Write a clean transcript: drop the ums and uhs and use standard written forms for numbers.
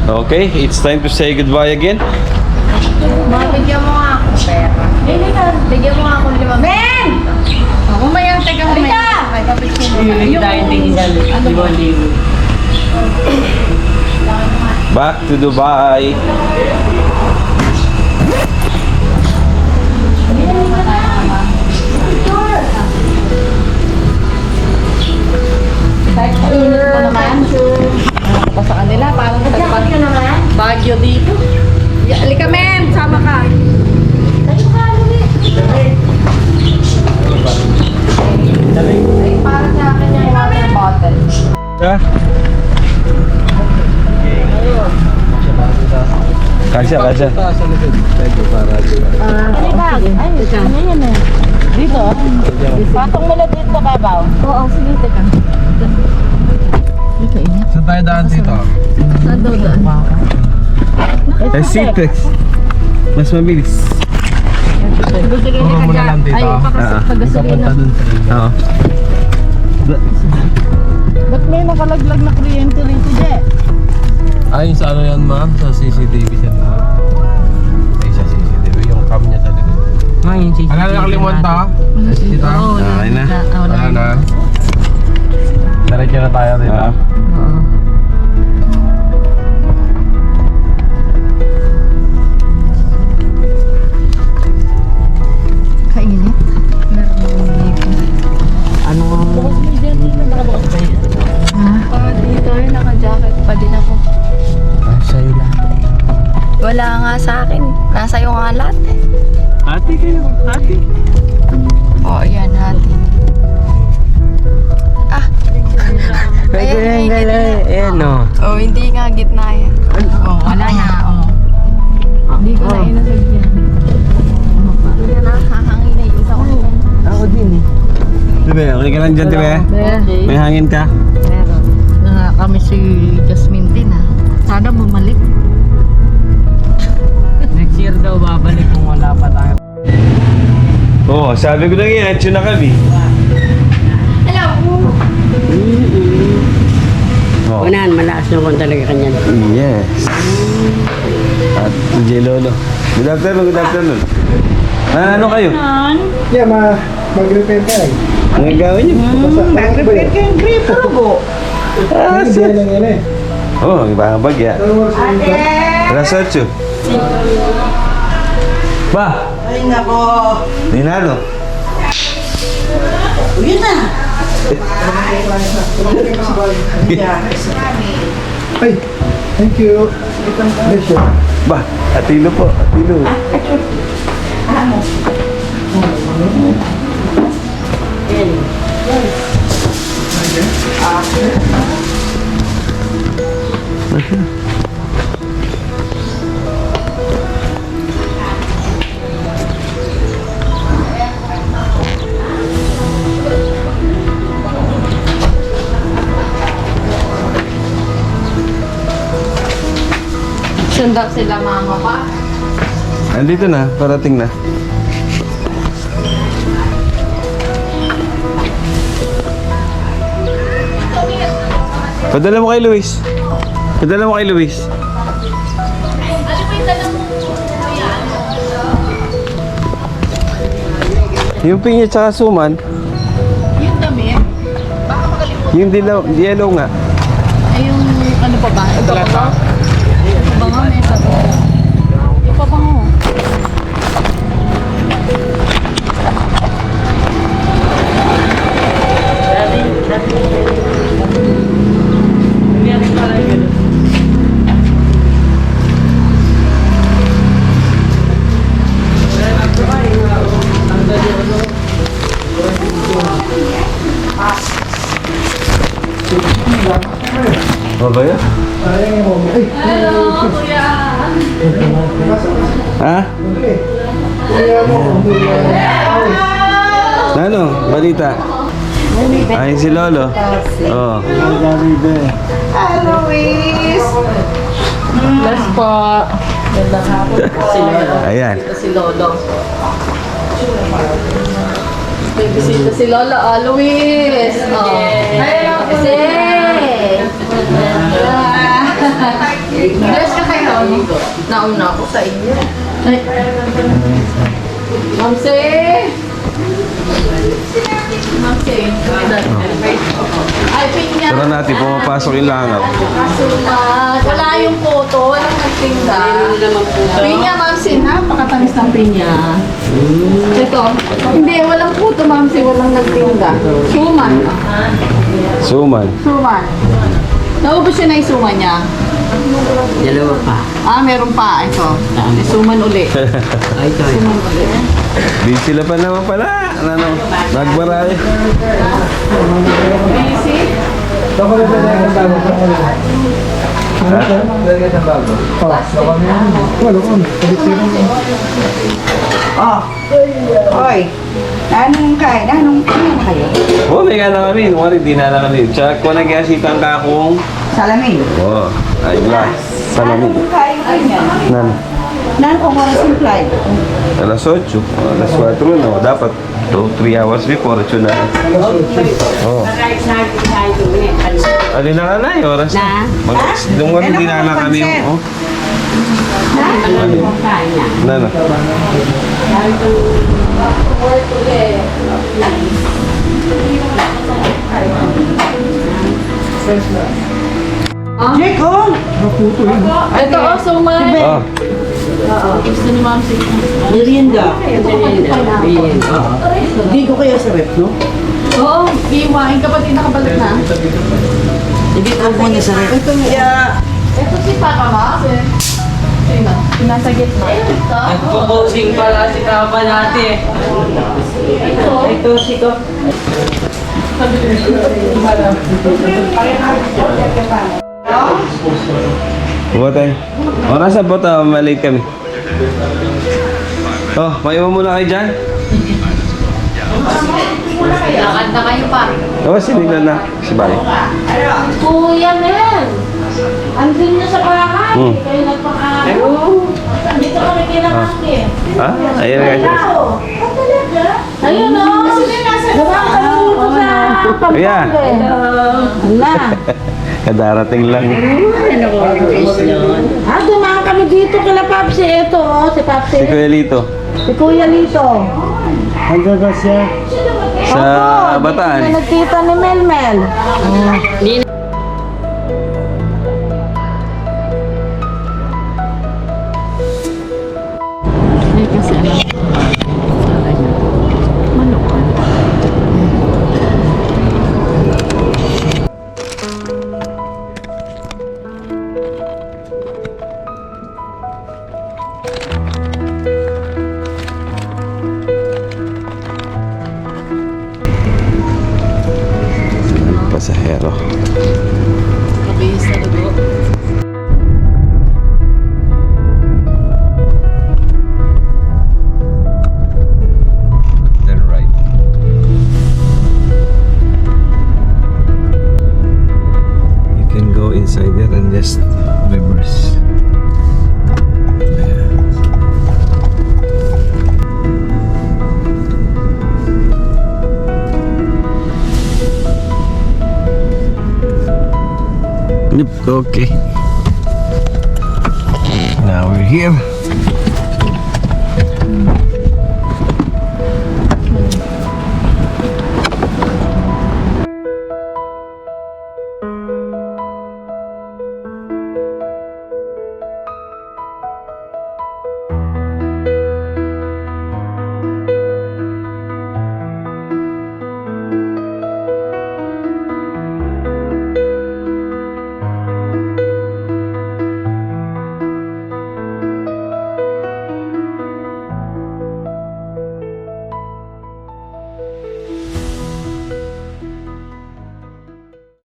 Okay, it's time to say goodbye again. Bigyan mo nga ako pera. Bigyan mo nga ako 5. Men! Umayang, teka umayang. Unit dining yan. Libo-libo. Back to Dubai. Init mo naman. Pa sa kanila, parang Baguio dito. Halika, men! Sama ka. Ay, para sa akin yung water bottle. Yeah. Kasya. Dito? Patong mo na dito, Kabaw. Oo, sige, teka. Dito, init. Saan tayo daan dito? Saan daw daan? Citex. Mas mabilis. Puro mo na lang dito. Ay, pagasolina. dun sa inyo. Oo. Ba't may nakalaglag na kuryente rito, Je? Ayun sa ano yan, ma'am? Sa CCTV siya, ma'am. Ay, sa CCTV. Yung cam niya sa likod. Ngayon, si Wala na nakalimutan to? Dito? Okay na. Wala na. Diretso na tayo dito. Ah. Kainit. Meron dito. Ano? Dito ay naka-jacket pa din ako. Sa'yo lahat. Wala nga sa akin. Nasa iyo nga lahat. Ate kayo. Ate. Oo, yan hati. Ah! Ayan, Ayan o. oh, hindi nga gitna yan. Oh, wala na. Oh. Hindi ko na inasag yan. Hindi na hahangin na yung isa ko. Ako din eh. Tibe, okay ka lang dyan, Tibe? Okay. May hangin ka? Meron. Na kami si Jasmine din ah. Sana bumalik. Next year daw babalik kung wala pa tayo. Oo, sabi ko na nga, atyo na kami. Hello! Oh. Unahan, malakas na kung talaga kanyan. Yes. At J. Lolo. Good afternoon. Ano kayo? Yeah, mag-repair ka eh. Ang gagawin niyo? Mag-repair ka yung gripo po. Sir. lang yan eh. Oo, ibang bagya. Alas 8. Ba? Ay nako. Dinalo. Yun na. Ay, thank you. Bless you. Ba? Atilo po. Atilo. Sunda sila mama pa. Andito na, parating na. Padala mo kay Luis. Yung pinya tsaka suman. Yung damit. Yung dilaw, yellow nga. Ay yung ano pa ba? Ito pa ba? Bango may sabi. Yung pabango. Ano ba yun? Hello, kuya. Ha? Ano? Balita? Ay, si Lolo. Oh. Hello, Luis. Bless po. Gandang hapon po. Ayan. Si Lolo. May bisita si Lolo. Luis. Hello, Luis. Nauna ako sa inyo. Ay. Mamsi! Mamsi. Ay, pinya. Tara natin, pumapasok yung langaw. Kasumat. Wala yung photo. Walang nagtinda. Pinya, Mamsi. Napakatamis ng pinya. Ito. Hindi, walang photo, Mamsi. Walang nagtinda. Suman. Suman. Suman. Naubos siya na yung suman niya. Dalawa pa. Ah, meron pa. Ito. May suman uli. Ay, ito. Suman uli. Di sila pa naman pala. Ano, nagmarami. Busy? Oh. Hoy. Anong kain? Anong kain kayo? Oh, may gana kami. Wari, di na lang kami. Tsaka ko nag-iasitang kakong. Salamin. Oh, ay glass. Salamin. Anong kain kayo niyan? Nan. Nan kung oras yung flight. Alas 8. Alas 4 no. Dapat 3 hours before. Ito na. Oh. Alin na ka na yung oras na. Nung wala hindi na lang kami. Oh. Nana. Jake, oh! Ito, oh, suman. Oh. Gusto ni Mamsi. Merienda. Merienda. Hindi ko kaya sa rep, no? Oo, iwain kapag di nakabalik na. Hindi ko muna sa rep. Ito si Papa Ma. Sino? Nasa gitna. Nagpo-posing pala si Kapa natin. Ito si Kap. Buka tayo. O, nasa bota, malate kami. Oh, maiwan muna kayo dyan. Lakad na kayo pa. Oh, sinignan na. Si Bali. Kuya Mel! Andun na sa bahay. Kayo nagpaka... Dito kami kinakangkin. Ha? Ayan guys. Ayun o! Nakakalimuto sa Kuya, Ala! kadarating lang. Dumaan kami dito kila Papsi. Ito o, si Papsi. Si Kuya Lito. Si Kuya Lito. Sa Bataan. Nagkita ni Melmel. Kasi manok. Pasahero. Mabihis na dugo. Then right. You can go inside there and just reverse. Yep, okay. Now we're here.